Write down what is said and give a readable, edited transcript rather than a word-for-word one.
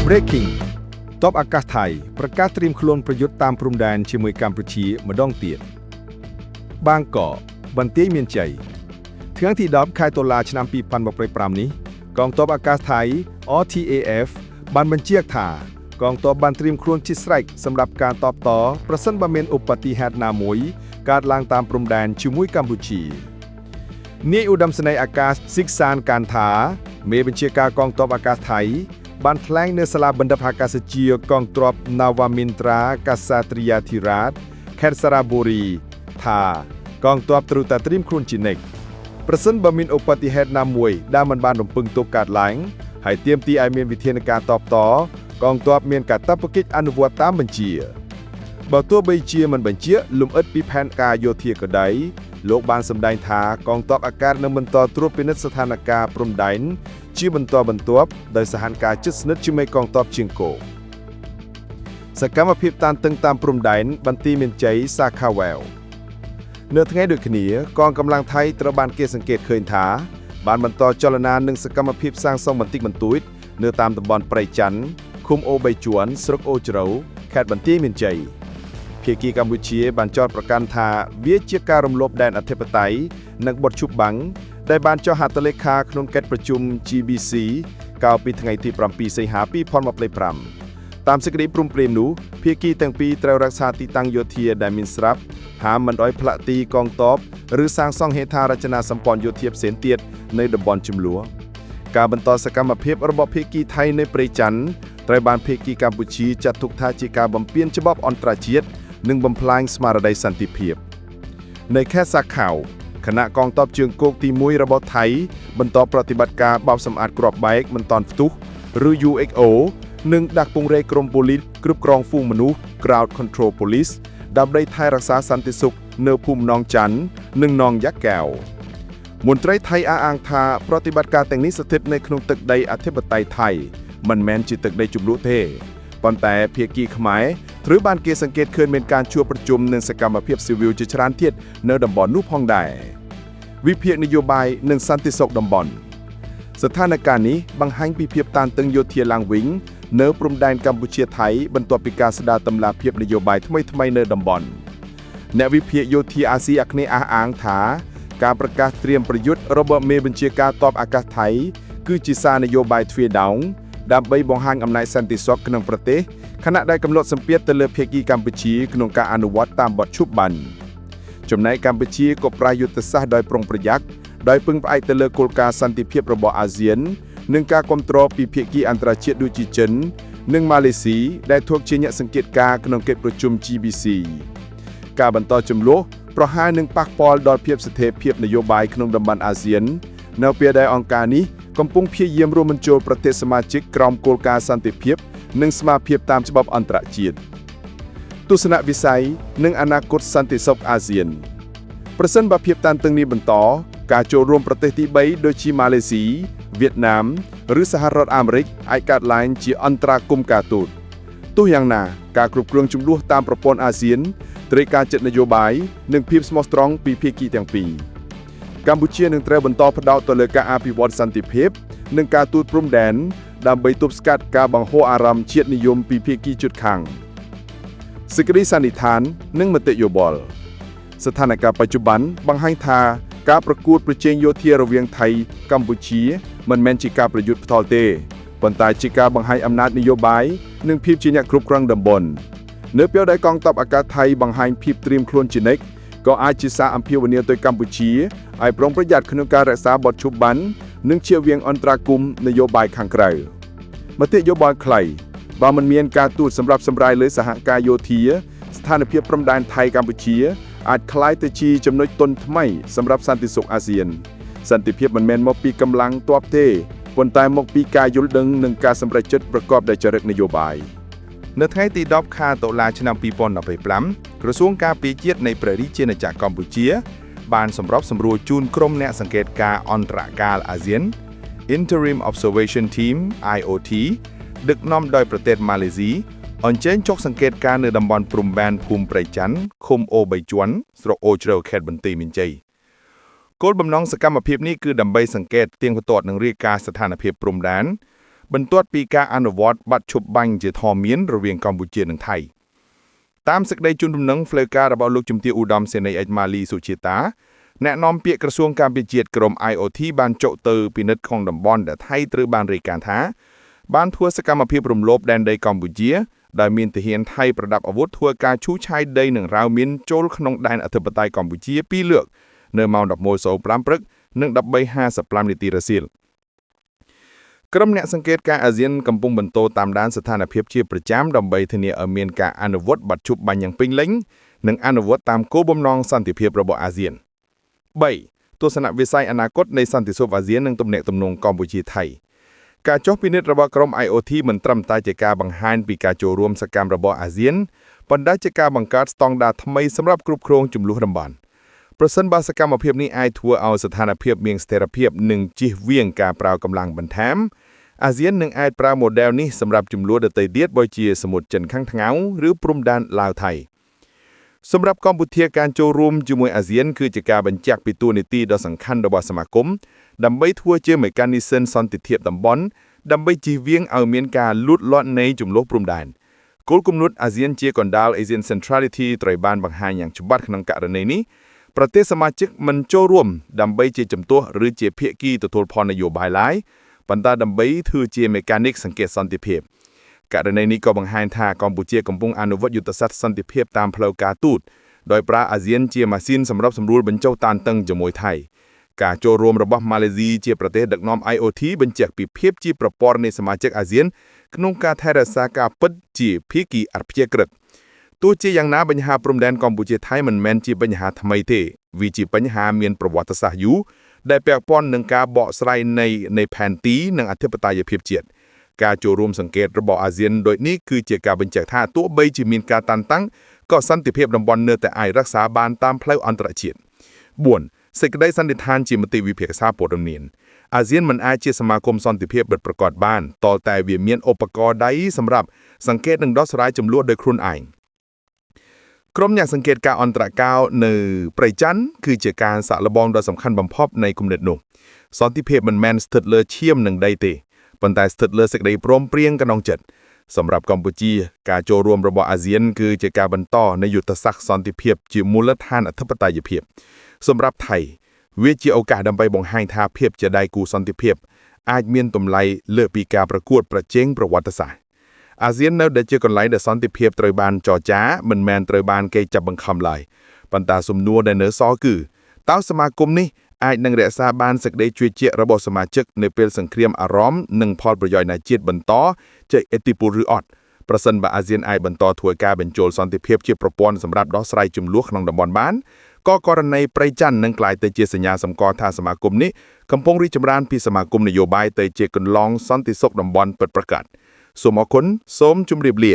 Breaking តបអាកាសថៃប្រកាសត្រៀមខ្លួនប្រយុទ្ធតាមព្រំដែនជាមួយកម្ពុជាម្ដងទៀតបាងកកបន្ទាយមានជ័យថ្ងៃទី10ខែតុលាឆ្នាំ2025នេះកងទ័ពអាកាសថៃ RTAF បានបញ្ជាក់ថាកងទ័ពបានត្រៀមខ្លួនជាស្រេចសម្រាប់ការតបតប្រសិនបើមានឧបទ្ទិហេតុណាមួយកើតឡើងតាមព្រំដែនជាមួយកម្ពុជានាយឧត្តមសេនីយ៍អាកាសស៊ីកសានកានថាមេបញ្ជាការកងទ័ពអាកាសថៃបានថ្លែងនៅសាលាបណ្ឌិតអាកាសជាកងទ័ពណាវ៉ាមីនត្រាកាសាត្រិយាធិរាជខេត្តសារ៉ាបូរីថាកងទ័ពត្រូវតែត្រៀមខ្លួនជានិច្ចប្រសិនបើមានឧបទ្ទិហេតុណាមួយដែលមិនបានរំពឹងទុកកើតឡើងហើយទាមទារឲ្យមានវិធានការតបតកងទ័ពមានកាតព្វកិច្ចអនុវត្តតាមបញ្ជាបើទោះបីជាមិនបញ្ជាលំអិតពីផែនការយោធាក៏ដោយលោកបានសម្ដែងថាកងទ័ពអាកាសនឹងបន្តត្រួតពិនិត្យស្ថានភាពព្រំដែនជាបន្តបន្ទាប់ដោយសហការជិតស្និទ្ធជាមួយកងទ័ពជើងគោកសកម្មភាពតានតឹងតាមព្រំដែនបន្ទាយមានជ័យសាខាវ៉ែវនៅថ្ងៃដូចគ្នាកងកម្លាំងថៃត្រូវបានគេសង្កេតឃើញថាបានបន្តចលនានិងសកម្មភាពសាងសង់បន្តិចបន្តួចនៅតាមតំបន់ព្រៃច័ន្ទឃុំអូ3ជួនស្រុកអូជ្រៅខេត្តបន្ទាយមានជ័យភាគីកម្ពុជាបានចោទប្រកាន់ថាវាជាការរំលោភដែនអធិបតេយ្យនិងបទឈប់បាំងដែលបានចុះហត្ថលេខាក្នុងកិច្ចប្រជុំ GBC កាលពីថ្ងៃទី7សីហា2025តាមសេចក្តីព្រមព្រៀងនោះភាគីទាំងពីរត្រូវរក្សាទីតាំងយោធាដែលមានស្រាប់ហាមមិនឲ្យផ្លាក់ទីកងទ័ពឬសាងសង់ហេដ្ឋារចនាសម្ព័ន្ធយោធាផ្សេងទៀតនៅតំបន់ជម្លោះការបន្តសកម្មភាពរបស់ភាគីថៃនៅព្រៃច័ន្ទត្រូវបានភាគីកម្ពុជាចាត់ទុកថាជាការបំពានច្បាប់អន្តរជាតិនិងបំផ្លាញស្មារតីសន្តិភាពនៅខេត្តសាខៅគណៈកងទ័ពជើងគោកទី1របស់ថៃបន្តប្រតិបត្តិការបោកសម្អាតគ្រាប់បែកមិនទាន់ផ្ទុះឬ UXO និងដាក់ពង្រាយក្រុមប៉ូលីសគ្រប់គ្រងហ្វូងមនុស្ស Crowd Control Police ដើម្បីថែរក្សាសន្តិសុខនៅភូមិនងច័ន្ទនិងនងយ៉ាកែវមន្ត្រីថៃអះអាងថាប្រតិបត្តិការទាំងនេះស្ថិតនៅក្នុងទឹកដីអធិបតេយ្យថៃមិនមែនជាទឹកដីជម្លោះទេប៉ុន្តែភាគីខ្មែរត្រូវបានគេសង្កេតឃើញមានការជួបប្រជុំនិងសកម្មភាពស៊ីវិលជាច្រើនទៀតនៅតំបន់នោះផងដែរវិភាគនយោបាយនិងសន្តិសុខតំបន់ស្ថានភាពនេះបង្ហាញពីភាពតានតឹងយោធាឡើងវិញនៅព្រំដែនកម្ពុជាថៃបន្ទាប់ពីការស្ដារតម្លាភាពនយោបាយថ្មីៗនៅតំបន់អ្នកវិភាគយោធាអាស៊ីអាគ្នេយ៍អះអាងថាការប្រកាសត្រៀមប្រយុទ្ធរបស់មេបញ្ជាការទ័ពអាកាសថៃគឺជាសារនយោបាយទ្វារដោងដើម្បីបង្ហាញអំណាចសន្តិសុខក្នុងប្រទេសខណៈដែលកំណត់សម្ពាធទៅលើភាគីកម្ពុជាក្នុងការអនុវត្តតាមបទឈប់បាញ់ចំណែកកម្ពុជាក៏ប្រើយុទ្ធសាស្ត្រដោយប្រុងប្រយ័ត្នដោយពឹងផ្អែកទៅលើគោលការណ៍សន្តិភាពរបស់អាស៊ាននិងការគាំទ្រពីភាគីអន្តរជាតិដូចជាចិននិងម៉ាឡេស៊ីដែលthuộcជាអ្នកសង្កេតការណ៍ក្នុងកិច្ចប្រជុំ GBC ការបន្តជម្លោះប្រហែលនឹងប៉ះពាល់ដល់ភាពស្ថិរភាពនយោបាយក្នុងតំបន់អាស៊ាននៅពេលដែលអង្គការនេះកំពុងព្យាយាមរួមបញ្ចូលប្រទេសសមាជិកក្រោមគោលការណ៍សន្តិភាពនិងស្មារតីតាមច្បាប់អន្តរជាតិទស្សនវិស័យនិងអនាគតសន្តិសុខអាស៊ានប្រសិនបើភាពតានតឹងនេះបន្តការចូលរួមប្រទេសទី3ដូចជាម៉ាឡេស៊ីវៀតណាមឬសហរដ្ឋអាមេរិកអាចកើតឡើងជាអន្តរាគមន៍ការទូតទោះយ៉ាងណាការគ្រប់គ្រងជម្លោះតាមប្រព័ន្ធអាស៊ានត្រូវការចិត្តនយោបាយនិងភាពស្មោះត្រង់ពីភាគីទាំងពីរកម្ពុជានឹងត្រូវបន្តផ្ដោតទៅលើការអភិវឌ្ឍសន្តិភាពនិងការទូតព្រំដែនដើម្បីទប់ស្កាត់ការបង្ហូរអារម្មណ៍ជាតិនិយមពីភាគីជិតខាងសេចក្តីសន្និដ្ឋាននិងមតិយោបល់ស្ថានភាពបច្ចុប្បន្នបង្ហាញថាការប្រកួតប្រជែងយោធារវាងថៃកម្ពុជាមិនមែនជាការប្រយុទ្ធផ្ទាល់ទេប៉ុន្តែជាការបង្ហាញអំណាចនយោបាយនិងភាពជាអ្នកគ្រប់គ្រងតំបន់នៅពេលដែលកងទ័ពអាកាសថៃបង្ហាញភាពត្រៀមខ្លួនជានិច្ចក៏អាចជាសារអំពាវនាវទៅកម្ពុជាឲ្យប្រុងប្រយ័ត្នក្នុងការរក្សាបទឈប់បាញ់និងជៀសវាងអន្តរាគមន៍នយោបាយខាងក្រៅមតិយោបល់ខ្លីបើមិនមានការទូតសម្រាប់សម្រាយលើសហការយោធាស្ថានភាពព្រំដែនថៃកម្ពុជាអាចคล้ายទៅជាចំណុចទន់ថ្មីសម្រាប់សន្តិសុខអាស៊ានសន្តិភាពមិនមែនមកពីកម្លាំងទ័ពទេប៉ុន្តែមកពីការយល់ដឹងនិងការសម្រេចចិត្តប្រកបដោយចរិតនយោបាយនៅថ្ងៃទី10ខែតុលាឆ្នាំ2025ក្រសួងការពារជាតិនៃព្រះរាជាណាចក្រកម្ពុជាបានសម្របសម្រួលជូនក្រុមអ្នកសង្កេតការណ៍អន្តរកាលអាស៊ាន Interim Observation Team IOT ដឹកនាំដោយប្រទេសម៉ាឡេស៊ីអញ្ជើញចុះសង្កេតការណ៍នៅតំបន់ព្រំដែនភូមិព្រៃច័ន្ទឃុំអូ3ជាន់ស្រុកអូជ្រៅខេត្តបន្ទាយមានជ័យគោលបំណងសកម្មភាពនេះគឺដើម្បីសង្កេតទៀងទាត់និងរាយការណ៍ស្ថានភាពព្រំដែន បន្ទាត់ពីការអនុវត្តបាត់ឈប់បាញ់ជាធម្មមានរវាងកម្ពុជានិងថៃតាមសេចក្តីជូនដំណឹងផ្លូវការរបស់លោកជំទាវឧត្តមសេនីយ៍អេកម៉ាលីសុជាតាអ្នកនាំពាក្យក្រសួងការពារជាតិក្រម IOT បានចុះទៅពិនិត្យក្នុងតំបន់ដែលថៃត្រូវបានរាយការណ៍ថាបានធ្វើសកម្មភាពរំលោភដែនដីកម្ពុជាដែលមានទាហានថៃប្រដាប់អាវុធធ្វើការឈូសឆាយដីនិងរាវមានចូលក្នុងដែនអធិបតេយ្យកម្ពុជា2លើកនៅម៉ោង 11:05 ព្រឹកនិង 13:55 នាទីរសៀលក្រុមអ្នកសង្កេតការអាស៊ានកំពុងបន្តតាមដានស្ថានភាពជាប្រចាំដើម្បីធានាឲ្យមានការអនុវត្តបាត់ឈប់បាញ់យ៉ាងពេញលេញនិងអនុវត្តតាមគោលបំណងសន្តិភាពរបស់អាស៊ាន 3. ទស្សនវិស័យអនាគតនៃសន្តិសុខអាស៊ាននិងទំនាក់ទំនងកម្ពុជាថៃការចុះពិនិត្យរបស់ក្រុម IOT មិនត្រឹមតែជាការបង្ហាញពីការចូលរួមសកម្មរបស់អាស៊ានប៉ុន្តែជាការបង្កើតស្តង់ដារថ្មីសម្រាប់គ្រប់គ្រងជម្លោះតំបន់ប្រសិនបើសកម្មភាពនេះអាចធ្វើឲ្យស្ថានភាពមានស្ថិរភាពនិងជៀសវាងការប្រើកម្លាំងបន្ថែមអាស៊ាននឹងអាចប្រើ model នេះសម្រាប់ជម្លោះដទៃទៀតដូចជាសមុទ្រចិនខាងត្ងៅឬព្រំដែនឡាវថៃសម្រាប់កម្ពុជាការចូលរួមជាមួយអាស៊ានគឺជាការបញ្ជាក់ពីតួនាទីដ៏សំខាន់របស់សមាគមដើម្បីធ្វើជាមេកានីសឹមសន្តិភាពតំបន់ដើម្បីជៀសវាងឲ្យមានការលូតលាស់នៃជម្លោះព្រំដែនគោលគំនិតអាស៊ានជាកណ្ដាល Asian Centrality ត្រូវបានបង្ហាញយ៉ាងច្បាស់ក្នុងករណីនេះប្រទេសសមាជិកមិនចូលរួមដើម្បីជាជំទាស់ឬជាភាគីទទួលផលនយោបាយឡើយប៉ុន្តែដើម្បីធ្វើជាមេកានិកសង្កេតសន្តិភាពករណីនេះក៏បង្ហាញថាកម្ពុជាកំពុងអនុវត្តយុទ្ធសាស្ត្រសន្តិភាពតាមផ្លូវការទូតដោយប្រើអាស៊ានជាម៉ាស៊ីនសម្រាប់សម្រួលបញ្ចុះតានតឹងជាមួយថៃការចូលរួមរបស់ម៉ាឡេស៊ីជាប្រទេសដឹកនាំ IOT បញ្ជាក់ពីភាពជាប្រព័ន្ធនៃសមាជិកអាស៊ានក្នុងការថែរក្សាការពិតជាភាគីអព្យាក្រឹតទោះជាយ៉ាងណាបញ្ហាព្រំដែនកម្ពុជាថៃមិនមែនជាបញ្ហាថ្មីទេវាជាបញ្ហាមានប្រវត្តិសាស្ត្រយូរដែលពាក់ព័ន្ធនឹងការបកស្រាយនៃផែនទីនិងអធិបតេយ្យភាពជាតិការចូលរួមសង្កេតរបស់អាស៊ានដូចនេះគឺជាការបញ្ជាក់ថាទោះបីជាមានការតានតឹងក៏សន្តិភាពតំបន់នៅតែអាចរក្សាបានតាមផ្លូវអន្តរជាតិ 4. សេចក្តីសន្និដ្ឋានជាមតិវិភាសាព័ត៌មានអាស៊ានមិនអាចជាសមាគមសន្តិភាពបិទប្រកបបានតលតែវាមានឧបករណ៍ដៃសម្រាប់សង្កេតនិងដោះស្រាយជម្លោះដោយខ្លួនឯងក្រុមអ្នកសង្កេតការអន្តរកាលនៅព្រៃច័ន្ទគឺជាការសាក់លបងដ៏សំខាន់បំផុតនៃគំនិតនោះសន្តិភាពមិនមែនស្ថិតលើឈាមនិងដីទេប៉ុន្តែស្ថិតលើសេចក្តីព្រមព្រៀងក្នុងចិត្តសម្រាប់កម្ពុជាការចូលរួមរបស់អាស៊ានគឺជាការបន្តនៃយុទ្ធសាស្ត្រសន្តិភាពជាមូលដ្ឋានអធិបតេយ្យភាពសម្រាប់ថៃវាជាឱកាសដើម្បីបង្ហាញថាភាពជាដៃគូសន្តិភាពអាចមានតម្លៃលើសពីការប្រកួតប្រជែងប្រវត្តិសាស្ត្រអាស៊ាននៅដែលជាកន្លែងដែលសន្តិភាពត្រូវបានចរចាមិនមែនត្រូវបានគេចាប់បង្ខំឡើយប៉ុន្តែសំណួរដែលនៅសល់គឺតើសមាគមនេះអាចនឹងរក្សាបានសេចក្តីជឿជាក់របស់សមាជិកនៅពេលសង្គ្រាមអារម្មណ៍និងផលប្រយោជន៍នៃជាតិបន្តជ័យឥទ្ធិពលឬអត់ប្រសិនបើអាស៊ានអាចបន្តធ្វើការបញ្ចូលសន្តិភាពជាប្រព័ន្ធសម្រាប់ដោះស្រាយជម្លោះក្នុងតំបន់បានក៏ករណីព្រៃច័ន្ទនឹងក្លាយទៅជាសញ្ញាសម្គាល់ថាសមាគមនេះកំពុងរីកចម្រើនពីសមាគមនយោបាយទៅជាកន្លងសន្តិសុខតំបន់ពិតប្រាកដសូមអរគុណសូមជម្រាបលា